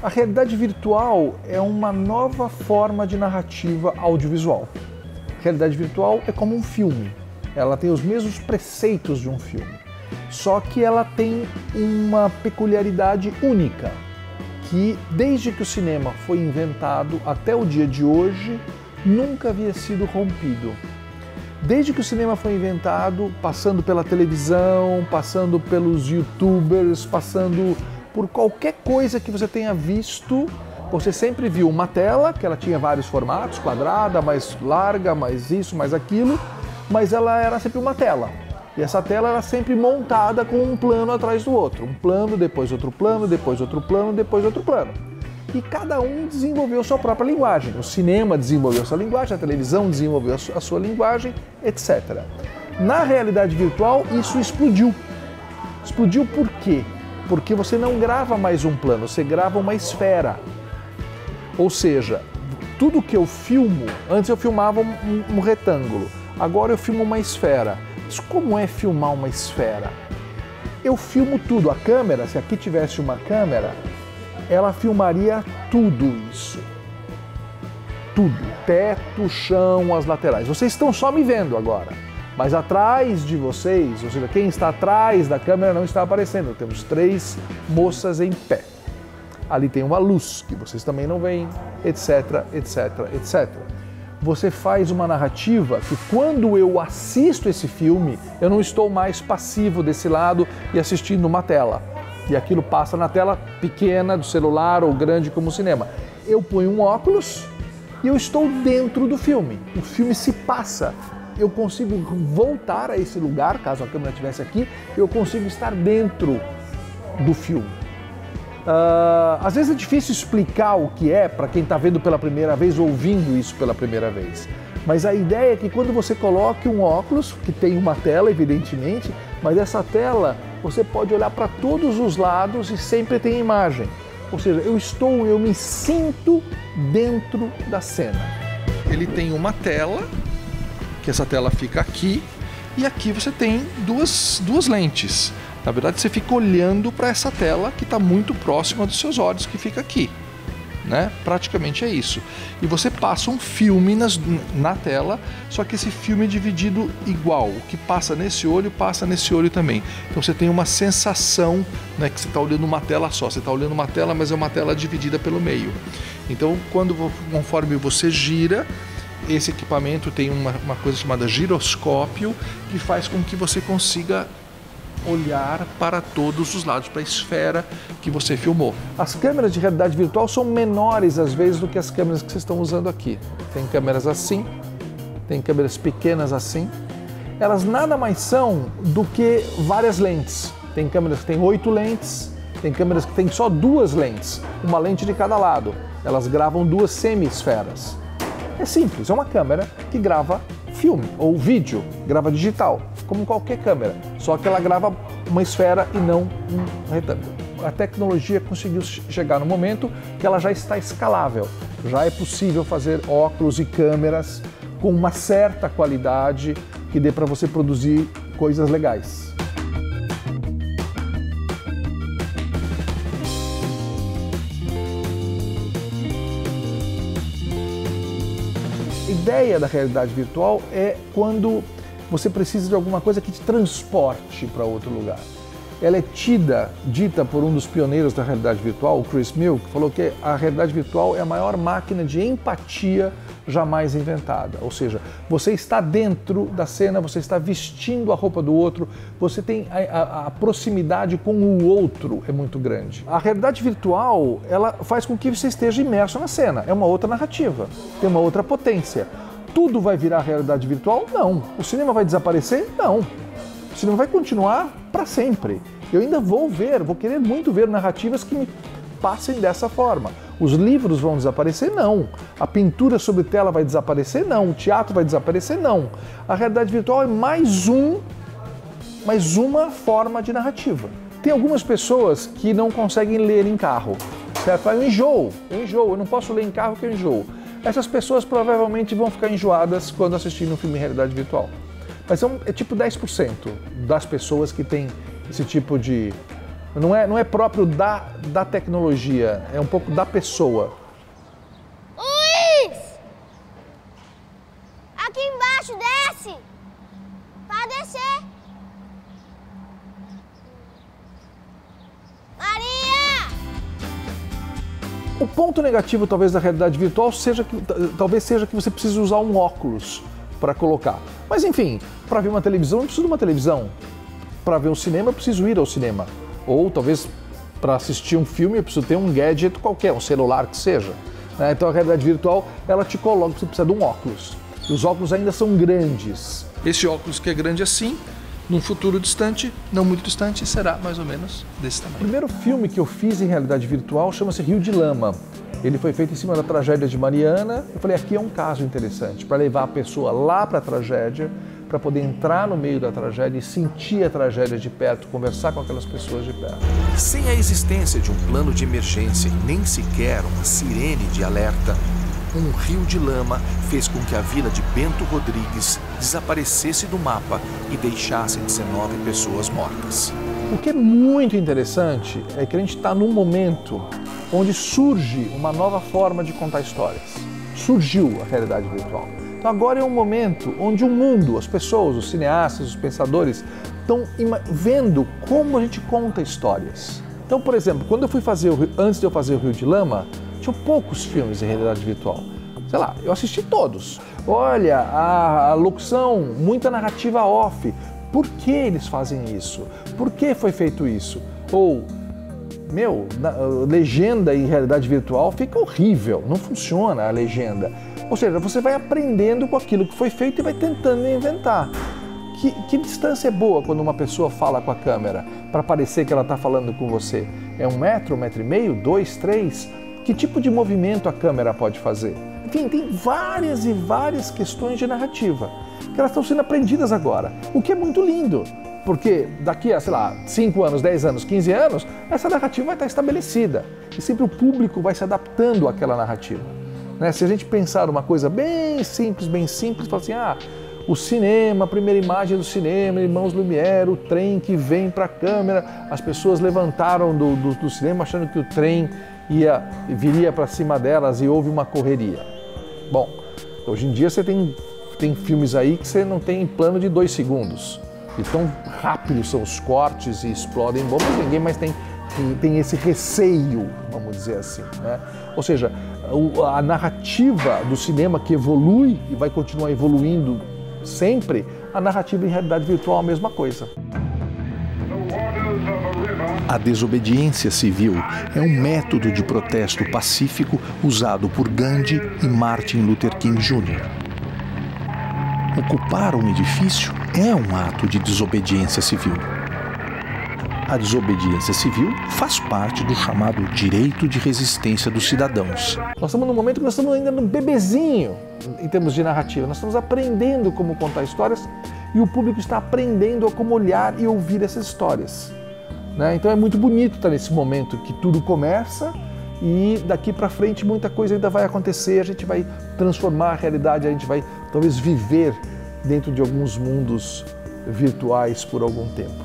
A realidade virtual é uma nova forma de narrativa audiovisual. A realidade virtual é como um filme. Ela tem os mesmos preceitos de um filme. Só que ela tem uma peculiaridade única, que desde que o cinema foi inventado até o dia de hoje, nunca havia sido rompido. Desde que o cinema foi inventado, passando pela televisão, passando pelos youtubers, passando por qualquer coisa que você tenha visto, você sempre viu uma tela, que ela tinha vários formatos, quadrada, mais larga, mais isso, mais aquilo, mas ela era sempre uma tela. E essa tela era sempre montada com um plano atrás do outro. Um plano, depois outro plano, depois outro plano, depois outro plano. E cada um desenvolveu sua própria linguagem. O cinema desenvolveu sua linguagem, a televisão desenvolveu a sua linguagem, etc. Na realidade virtual, isso explodiu. Explodiu por quê? Porque você não grava mais um plano, você grava uma esfera. Ou seja, tudo que eu filmo, antes eu filmava um retângulo, agora eu filmo uma esfera. Mas como é filmar uma esfera? Eu filmo tudo. A câmera, se aqui tivesse uma câmera, ela filmaria tudo isso. Tudo. Teto, chão, as laterais. Vocês estão só me vendo agora. Mas atrás de vocês, ou seja, quem está atrás da câmera não está aparecendo. Temos 3 moças em pé. Ali tem uma luz, que vocês também não veem, etc, etc, etc. Você faz uma narrativa que quando eu assisto esse filme, eu não estou mais passivo desse lado e assistindo uma tela. E aquilo passa na tela pequena do celular ou grande como o cinema. Eu ponho um óculos e eu estou dentro do filme. O filme se passa. Eu consigo voltar a esse lugar, caso a câmera estivesse aqui, eu consigo estar dentro do filme. Às vezes é difícil explicar o que é para quem está vendo pela primeira vez, ouvindo isso pela primeira vez. Mas a ideia é que quando você coloque um óculos, que tem uma tela, evidentemente, mas essa tela você pode olhar para todos os lados e sempre tem imagem. Ou seja, eu me sinto dentro da cena. Ele tem uma tela, que essa tela fica aqui, e aqui você tem duas lentes. Na verdade, você fica olhando para essa tela que está muito próxima dos seus olhos, que fica aqui, né? Praticamente é isso. E você passa um filme na tela, só que esse filme é dividido igual. O que passa nesse olho também. Então você tem uma sensação, né, que você está olhando uma tela só. Você está olhando uma tela, mas é uma tela dividida pelo meio. Então, conforme você gira, esse equipamento tem uma coisa chamada giroscópio, que faz com que você consiga olhar para todos os lados, para a esfera que você filmou. As câmeras de realidade virtual são menores às vezes do que as câmeras que vocês estão usando aqui. Tem câmeras assim, tem câmeras pequenas assim. Elas nada mais são do que várias lentes. Tem câmeras que têm 8 lentes, tem câmeras que têm só 2 lentes, uma lente de cada lado. Elas gravam 2 semi-esferas. É simples, é uma câmera que grava filme ou vídeo, grava digital, como qualquer câmera, só que ela grava uma esfera e não um retângulo. A tecnologia conseguiu chegar no momento que ela já está escalável, já é possível fazer óculos e câmeras com uma certa qualidade que dê para você produzir coisas legais. A ideia da realidade virtual é quando você precisa de alguma coisa que te transporte para outro lugar. Ela é dita por um dos pioneiros da realidade virtual, o Chris Mill, que falou que a realidade virtual é a maior máquina de empatia jamais inventada. Ou seja, você está dentro da cena, você está vestindo a roupa do outro, você tem a proximidade com o outro é muito grande. A realidade virtual, ela faz com que você esteja imerso na cena. É uma outra narrativa, tem uma outra potência. Tudo vai virar realidade virtual? Não. O cinema vai desaparecer? Não. O cinema vai continuar para sempre. Eu ainda vou querer muito ver narrativas que me passem dessa forma. Os livros vão desaparecer? Não. A pintura sobre tela vai desaparecer? Não. O teatro vai desaparecer? Não. A realidade virtual é mais uma forma de narrativa. Tem algumas pessoas que não conseguem ler em carro, certo? Eu enjoo, eu não posso ler em carro que eu enjoo. Essas pessoas provavelmente vão ficar enjoadas quando assistirem um filme em realidade virtual. Mas é tipo 10% das pessoas que têm esse tipo de Não é próprio da tecnologia, é um pouco da pessoa. Luiz! Aqui embaixo, desce! Para descer! Maria! O ponto negativo, talvez, da realidade virtual talvez seja que você precise usar um óculos para colocar. Mas, enfim, para ver uma televisão, eu preciso de uma televisão. Para ver um cinema, eu preciso ir ao cinema. Ou, talvez, para assistir um filme, eu preciso ter um gadget qualquer, um celular que seja. Então, a realidade virtual, ela te coloca que você precisa de um óculos. E os óculos ainda são grandes. Esse óculos que é grande assim, num futuro distante, não muito distante, será mais ou menos desse tamanho. O primeiro filme que eu fiz em realidade virtual chama-se Rio de Lama. Ele foi feito em cima da tragédia de Mariana. Eu falei, aqui é um caso interessante, para levar a pessoa lá para a tragédia, para poder entrar no meio da tragédia e sentir a tragédia de perto, conversar com aquelas pessoas de perto. Sem a existência de um plano de emergência e nem sequer uma sirene de alerta, um rio de lama fez com que a vila de Bento Rodrigues desaparecesse do mapa e deixasse 19 pessoas mortas. O que é muito interessante é que a gente está num momento onde surge uma nova forma de contar histórias. Surgiu a realidade virtual. Então agora é um momento onde o mundo, as pessoas, os cineastas, os pensadores, estão vendo como a gente conta histórias. Então, por exemplo, antes de eu fazer o Rio de Lama, tinham poucos filmes em realidade virtual. Sei lá, eu assisti todos. Olha, a locução, muita narrativa off. Por que eles fazem isso? Por que foi feito isso? Ou, legenda em realidade virtual fica horrível, não funciona a legenda. Ou seja, você vai aprendendo com aquilo que foi feito e vai tentando inventar. Que distância é boa quando uma pessoa fala com a câmera para parecer que ela está falando com você? É 1 metro, 1,5 metros, 2, 3? Que tipo de movimento a câmera pode fazer? Enfim, tem várias e várias questões de narrativa que elas estão sendo aprendidas agora, o que é muito lindo, porque daqui a, 5 anos, 10 anos, 15 anos, essa narrativa vai estar estabelecida e sempre o público vai se adaptando àquela narrativa. Se a gente pensar uma coisa bem simples, fala assim, o cinema, a primeira imagem do cinema, Irmãos Lumière, o trem que vem para a câmera, as pessoas levantaram do cinema achando que o trem viria para cima delas e houve uma correria. Bom, hoje em dia você tem filmes aí que você não tem plano de 2 segundos. E tão rápidos são os cortes e explodem bombas, ninguém mais tem esse receio, vamos dizer assim, né? Ou seja, a narrativa do cinema que evolui e vai continuar evoluindo sempre, a narrativa em realidade virtual é a mesma coisa. A desobediência civil é um método de protesto pacífico usado por Gandhi e Martin Luther King Jr. Ocupar um edifício é um ato de desobediência civil. A desobediência civil faz parte do chamado direito de resistência dos cidadãos. Nós estamos num momento que nós estamos ainda num bebezinho em termos de narrativa. Nós estamos aprendendo como contar histórias e o público está aprendendo a como olhar e ouvir essas histórias. Então é muito bonito estar nesse momento que tudo começa e daqui para frente muita coisa ainda vai acontecer, a gente vai transformar a realidade, a gente vai talvez viver dentro de alguns mundos virtuais por algum tempo.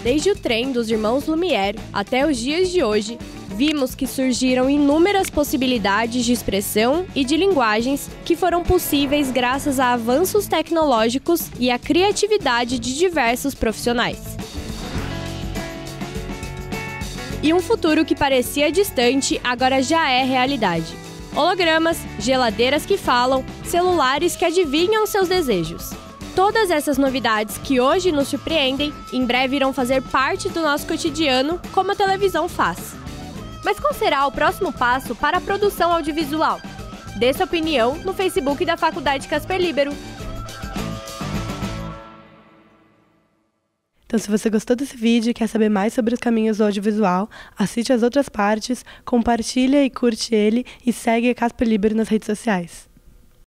Desde o trem dos Irmãos Lumière até os dias de hoje, vimos que surgiram inúmeras possibilidades de expressão e de linguagens que foram possíveis graças a avanços tecnológicos e à criatividade de diversos profissionais. E um futuro que parecia distante agora já é realidade. Hologramas, geladeiras que falam, celulares que adivinham seus desejos. Todas essas novidades que hoje nos surpreendem, em breve irão fazer parte do nosso cotidiano, como a televisão faz. Mas qual será o próximo passo para a produção audiovisual? Dê sua opinião no Facebook da Faculdade Casper Líbero. Então, se você gostou desse vídeo e quer saber mais sobre os caminhos do audiovisual, assiste as outras partes, compartilha e curte ele e segue a Casper Líbero nas redes sociais.